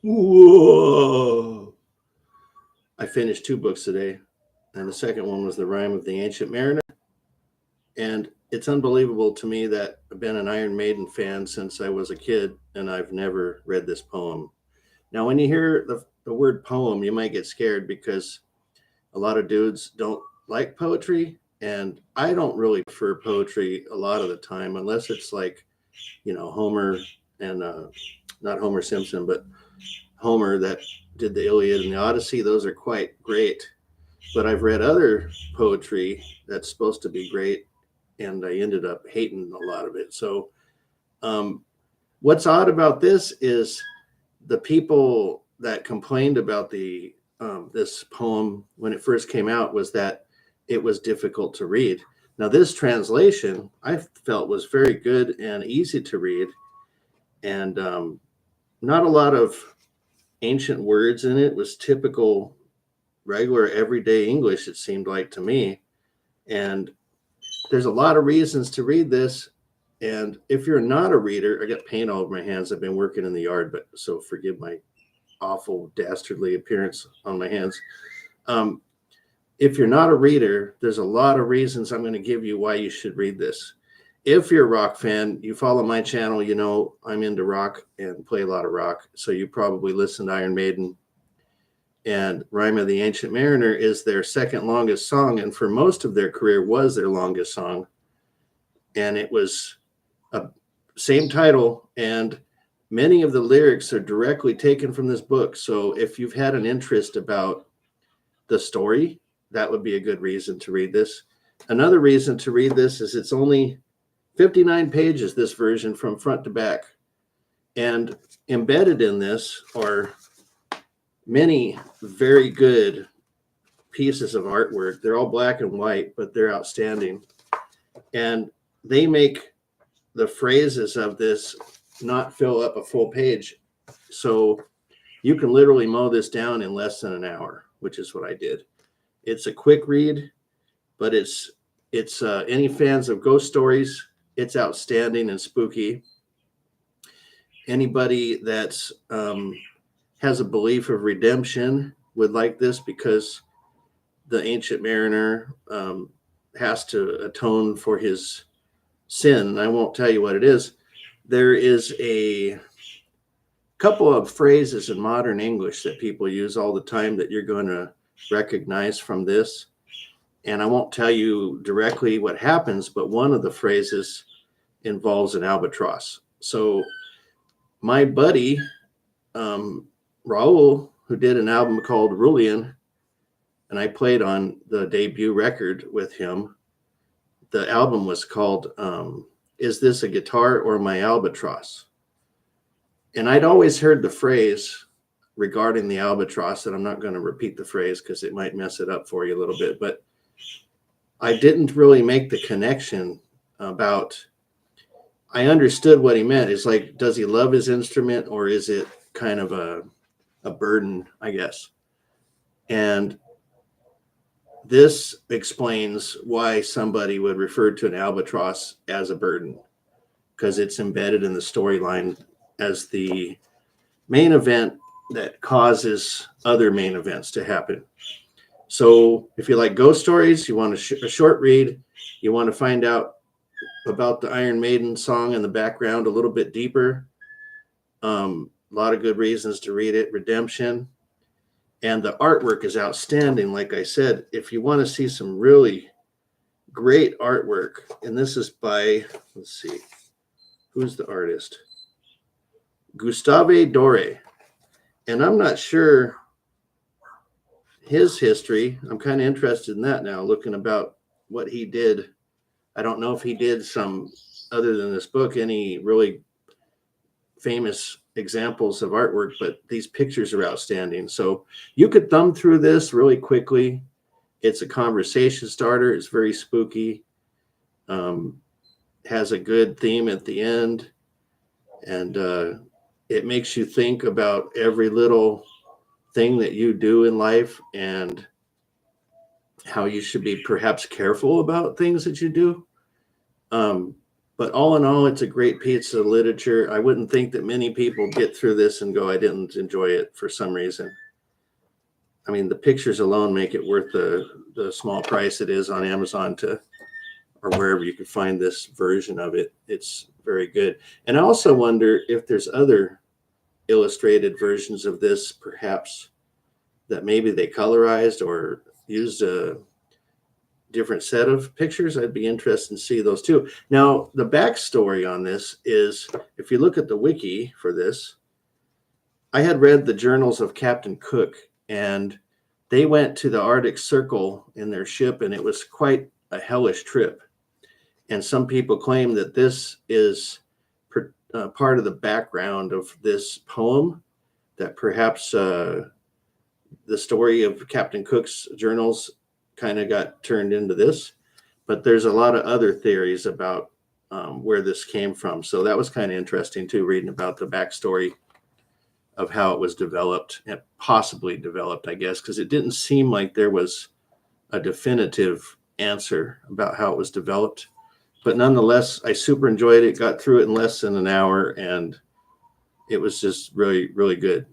Whoa! I finished two books today, and the second one was the Rime of the Ancient Mariner. And it's unbelievable to me that I've been an Iron Maiden fan since I was a kid, and I've never read this poem. Now, when you hear the word poem, you might get scared because a lot of dudes don't like poetry, and I don't really prefer poetry a lot of the time, unless it's like, Homer and not Homer Simpson, but Homer that did the Iliad and the Odyssey. Those are quite great. But I've read other poetry that's supposed to be great, and I ended up hating a lot of it. So, um, what's odd about this is the people that complained about the this poem when it first came out was that it was difficult to read. Now, this translation I felt was very good and easy to read, and not a lot of ancient words in it. It was typical, regular, everyday English. It seemed like to me, and there's a lot of reasons to read this. And if you're not a reader, I got paint all over my hands. I've been working in the yard, but so forgive my awful dastardly appearance on my hands. Um, if you're not a reader, there's a lot of reasons I'm going to give you why you should read this. If you're a rock fan, you follow my channel, you know I'm into rock and play a lot of rock. So you probably listen to Iron Maiden, and Rime of the Ancient Mariner is their second longest song, and for most of their career was their longest song. And it was a same title, and many of the lyrics are directly taken from this book. So if you've had an interest about the story, that would be a good reason to read this. Another reason to read this is it's only 59 pages, this version, from front to back. And embedded in this are many very good pieces of artwork. They're all black and white, but they're outstanding. And they make the phrases of this not fill up a full page. So you can literally mow this down in less than an hour, which is what I did. It's a quick read, but it's any fans of ghost stories, it's outstanding and spooky. Anybody that's has a belief of redemption would like this, because the ancient mariner has to atone for his sin. I won't tell you what it is. There is a couple of phrases in modern English that people use all the time that you're going to recognize from this. And I won't tell you directly what happens, but one of the phrases involves an albatross. So my buddy, Raul, who did an album called Rulian, and I played on the debut record with him. The album was called Is This a Guitar or My Albatross? And I'd always heard the phrase regarding the albatross, and I'm not going to repeat the phrase because it might mess it up for you a little bit, but I didn't really make the connection about, I understood what he meant. It's like, does he love his instrument, or is it kind of a burden, I guess? And this explains why somebody would refer to an albatross as a burden, because it's embedded in the storyline as the main event that causes other main events to happen. So if you like ghost stories, you want a short read, you want to find out about the Iron Maiden song in the background a little bit deeper, a lot of good reasons to read it. Redemption. And the artwork is outstanding. Like I said, if you want to see some really great artwork, and this is by, let's see, who's the artist? Gustave Doré. And I'm not sure his history. I'm kind of interested in that now, looking about what he did. I don't know if he did some, other than this book, any really famous examples of artwork, but these pictures are outstanding. So you could thumb through this really quickly. It's a conversation starter. It's very spooky. Has a good theme at the end, and it makes you think about every little thing that you do in life and how you should be perhaps careful about things that you do. But all in all, it's a great piece of literature. I wouldn't think that many people get through this and go, I didn't enjoy it for some reason. I mean, the pictures alone make it worth the small price it is on Amazon or wherever you can find this version of it. It's very good. And I also wonder if there's other illustrated versions of this, perhaps, that maybe they colorized or used a different set of pictures. I'd be interested to see those too. Now, the backstory on this is, if you look at the wiki for this, I had read the journals of Captain Cook, and they went to the Arctic Circle in their ship, and it was quite a hellish trip. And some people claim that this is part of the background of this poem, that perhaps the story of Captain Cook's journals kind of got turned into this. But there's a lot of other theories about where this came from. So that was kind of interesting too, reading about the backstory of how it was developed, and possibly developed, I guess, because it didn't seem like there was a definitive answer about how it was developed. But nonetheless, I super enjoyed it, got through it in less than an hour, and it was just really, really good.